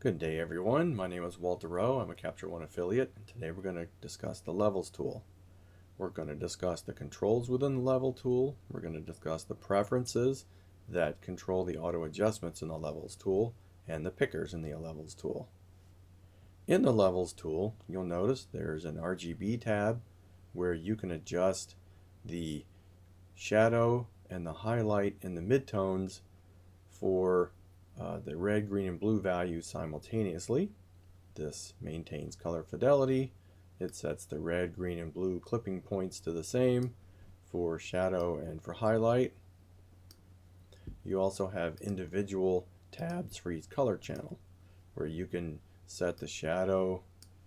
Good day everyone, my name is Walter Rowe, I'm a Capture One affiliate, and today we're going to discuss the Levels tool. We're going to discuss the controls within the Level tool, we're going to discuss the preferences that control the auto adjustments in the Levels tool, and the pickers in the Levels tool. In the Levels tool, you'll notice there's an RGB tab where you can adjust the shadow and the highlight and the midtones for the red, green, and blue values simultaneously. This maintains color fidelity. It sets the red, green, and blue clipping points to the same for shadow and for highlight. You also have individual tabs for each color channel where you can set the shadow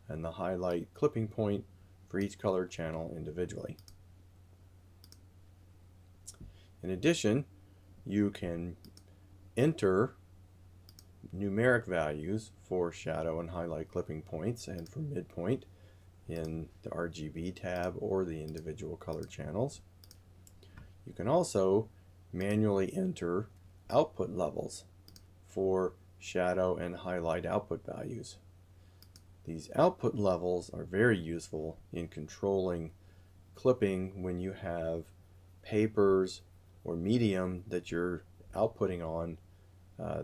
and the highlight clipping point for each color channel individually. In addition, you can enter numeric values for shadow and highlight clipping points and for midpoint in the RGB tab or the individual color channels. You can also manually enter output levels for shadow and highlight output values. These output levels are very useful in controlling clipping when you have papers or medium that you're outputting on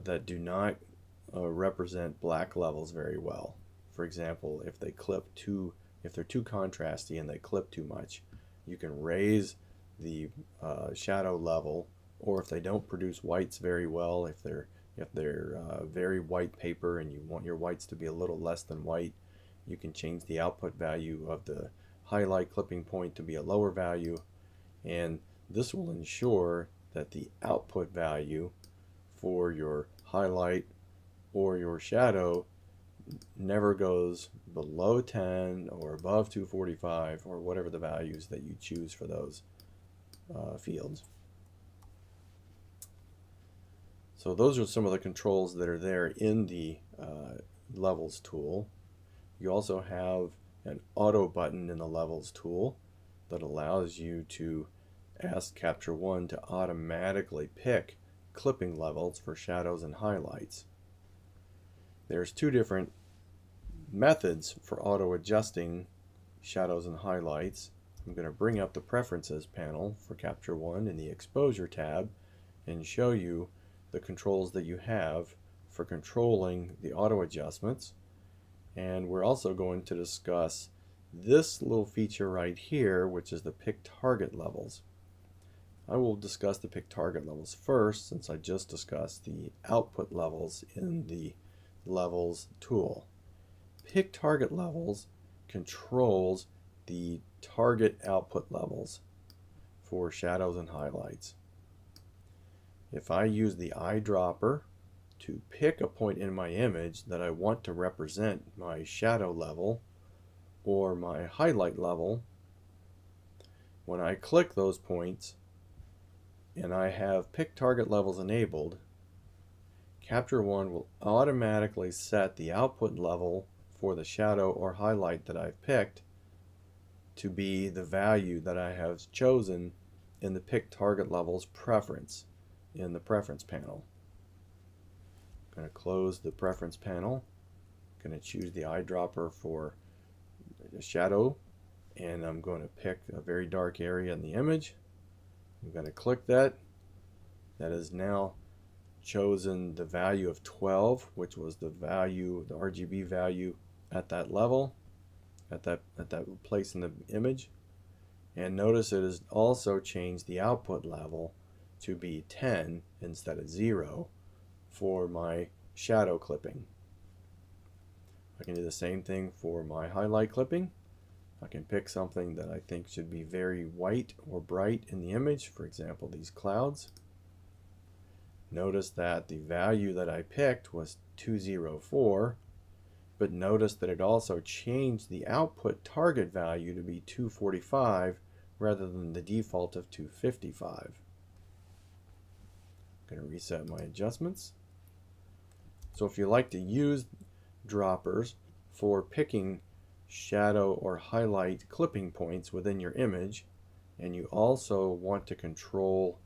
that do not represent black levels very well. For example, if they're too contrasty and they clip too much, you can raise the shadow level, or if they don't produce whites very well, if they're very white paper and you want your whites to be a little less than white, you can change the output value of the highlight clipping point to be a lower value, and this will ensure that the output value for your highlight or your shadow never goes below 10 or above 245 or whatever the values that you choose for those fields. So those are some of the controls that are there in the Levels tool. You also have an auto button in the Levels tool that allows you to ask Capture One to automatically pick clipping levels for shadows and highlights. There's two different methods for auto adjusting shadows and highlights. I'm going to bring up the Preferences panel for Capture One in the Exposure tab and show you the controls that you have for controlling the auto adjustments. And we're also going to discuss this little feature right here, which is the Pick Target Levels. I will discuss the Pick Target Levels first, since I just discussed the output levels in the Levels tool. Pick Target Levels controls the target output levels for shadows and highlights. If I use the eyedropper to pick a point in my image that I want to represent my shadow level or my highlight level, when I click those points and I have Pick Target Levels enabled, Capture One will automatically set the output level for the shadow or highlight that I've picked to be the value that I have chosen in the Pick Target Levels preference in the Preference panel. I'm going to close the Preference panel. I'm going to choose the eyedropper for the shadow, and I'm going to pick a very dark area in the image. I'm going to click that. That is now chosen the value of 12, which was the value, the RGB value at that level, at that place in the image. And notice it has also changed the output level to be 10 instead of 0 for my shadow clipping. I can do the same thing for my highlight clipping. I can pick something that I think should be very white or bright in the image, for example these clouds. Notice that the value that I picked was 204, but notice that it also changed the output target value to be 245 rather than the default of 255. I'm going to reset my adjustments. So if you like to use droppers for picking shadow or highlight clipping points within your image, and you also want to control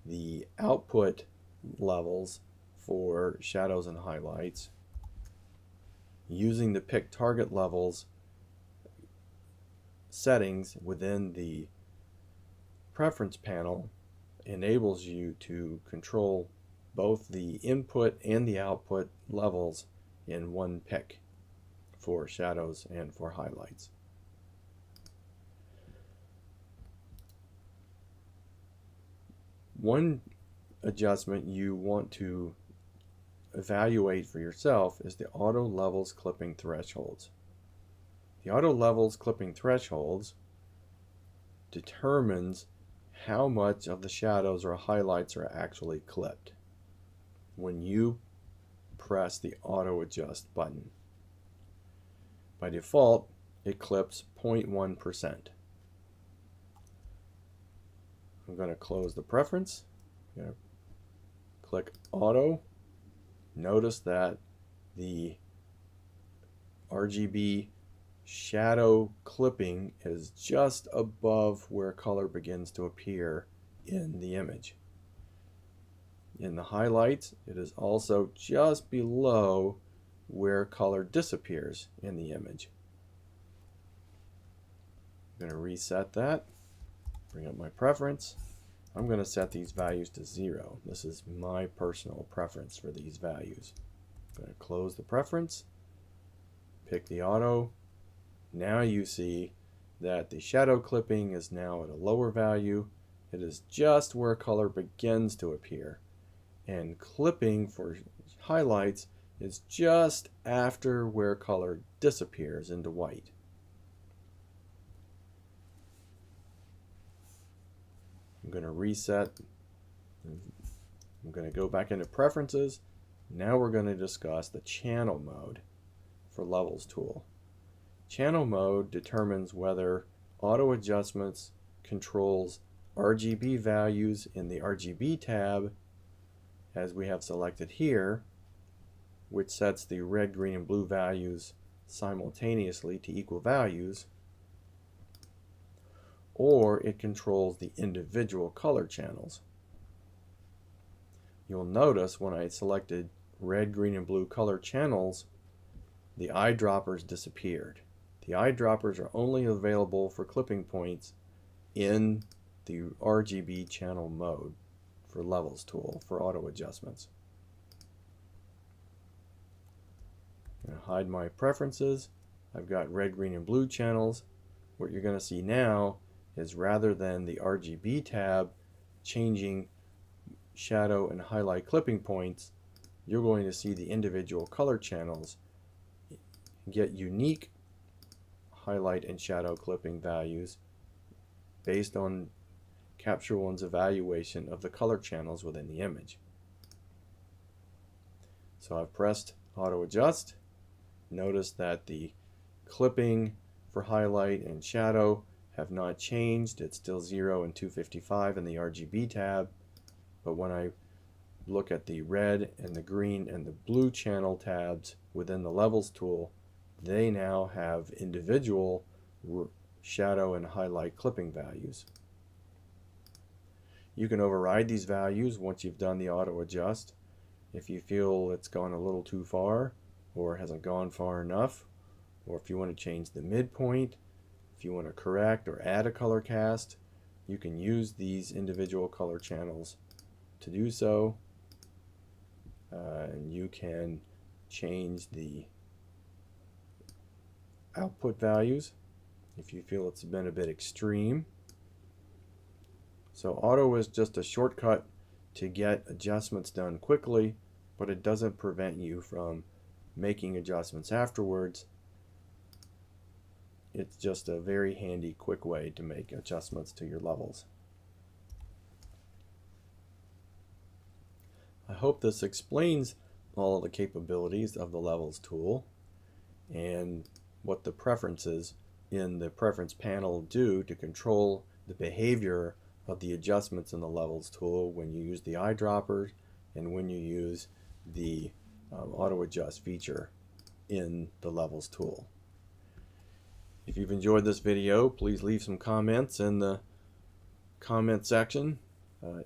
the output levels for shadows and highlights, using the pick target levels settings within the preference panel enables you to control both the input and the output levels in one pick for shadows and for highlights. One adjustment you want to evaluate for yourself is the auto levels clipping thresholds. The auto levels clipping thresholds determines how much of the shadows or highlights are actually clipped when you press the auto adjust button. By default, it clips 0.1%. I'm going to close the preference. I'm going to click auto. Notice that the RGB shadow clipping is just above where color begins to appear in the image. In the highlights, it is also just below where color disappears in the image. I'm going to reset that, bring up my preference. I'm going to set these values to 0. This is my personal preference for these values. I'm going to close the preference, pick the auto. Now you see that the shadow clipping is now at a lower value. It is just where color begins to appear. And clipping for highlights is just after where color disappears into white. I'm going to reset. I'm going to go back into preferences. Now we're going to discuss the channel mode for levels tool. Channel mode determines whether auto adjustments controls RGB values in the RGB tab, as we have selected here, which sets the red, green, and blue values simultaneously to equal values, or it controls the individual color channels. You'll notice when I selected red, green, and blue color channels, the eyedroppers disappeared. The eyedroppers are only available for clipping points in the RGB channel mode for levels tool for auto adjustments. I'm going to hide my preferences. I've got red, green, and blue channels. What you're going to see now is rather than the RGB tab changing shadow and highlight clipping points, you're going to see the individual color channels get unique highlight and shadow clipping values based on Capture One's evaluation of the color channels within the image. So I've pressed auto adjust. Notice that the clipping for highlight and shadow have not changed. It's still 0 and 255 in the RGB tab, but when I look at the red and the green and the blue channel tabs within the levels tool, they now have individual shadow and highlight clipping values. You can override these values once you've done the auto adjust. If you feel it's gone a little too far or hasn't gone far enough, or if you want to change the midpoint, if you want to correct or add a color cast, you can use these individual color channels to do so. And you can change the output values if you feel it's been a bit extreme. So auto is just a shortcut to get adjustments done quickly, but it doesn't prevent you from making adjustments afterwards. It's just a very handy, quick way to make adjustments to your levels. I hope this explains all of the capabilities of the levels tool and what the preferences in the preference panel do to control the behavior of the adjustments in the levels tool when you use the eyedroppers and when you use the auto adjust feature in the levels tool. If you've enjoyed this video, please leave some comments in the comment section.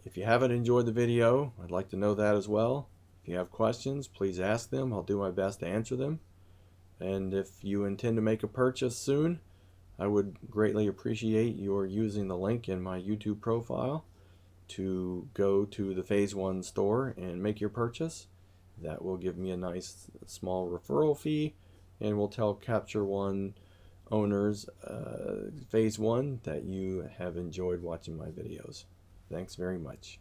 If you haven't enjoyed the video, I'd like to know that as well. If you have questions, please ask them. I'll do my best to answer them. And if you intend to make a purchase soon, I would greatly appreciate your using the link in my YouTube profile to go to the Phase 1 store and make your purchase. That will give me a nice small referral fee, and will tell Capture One owners, Phase 1, that you have enjoyed watching my videos. Thanks very much.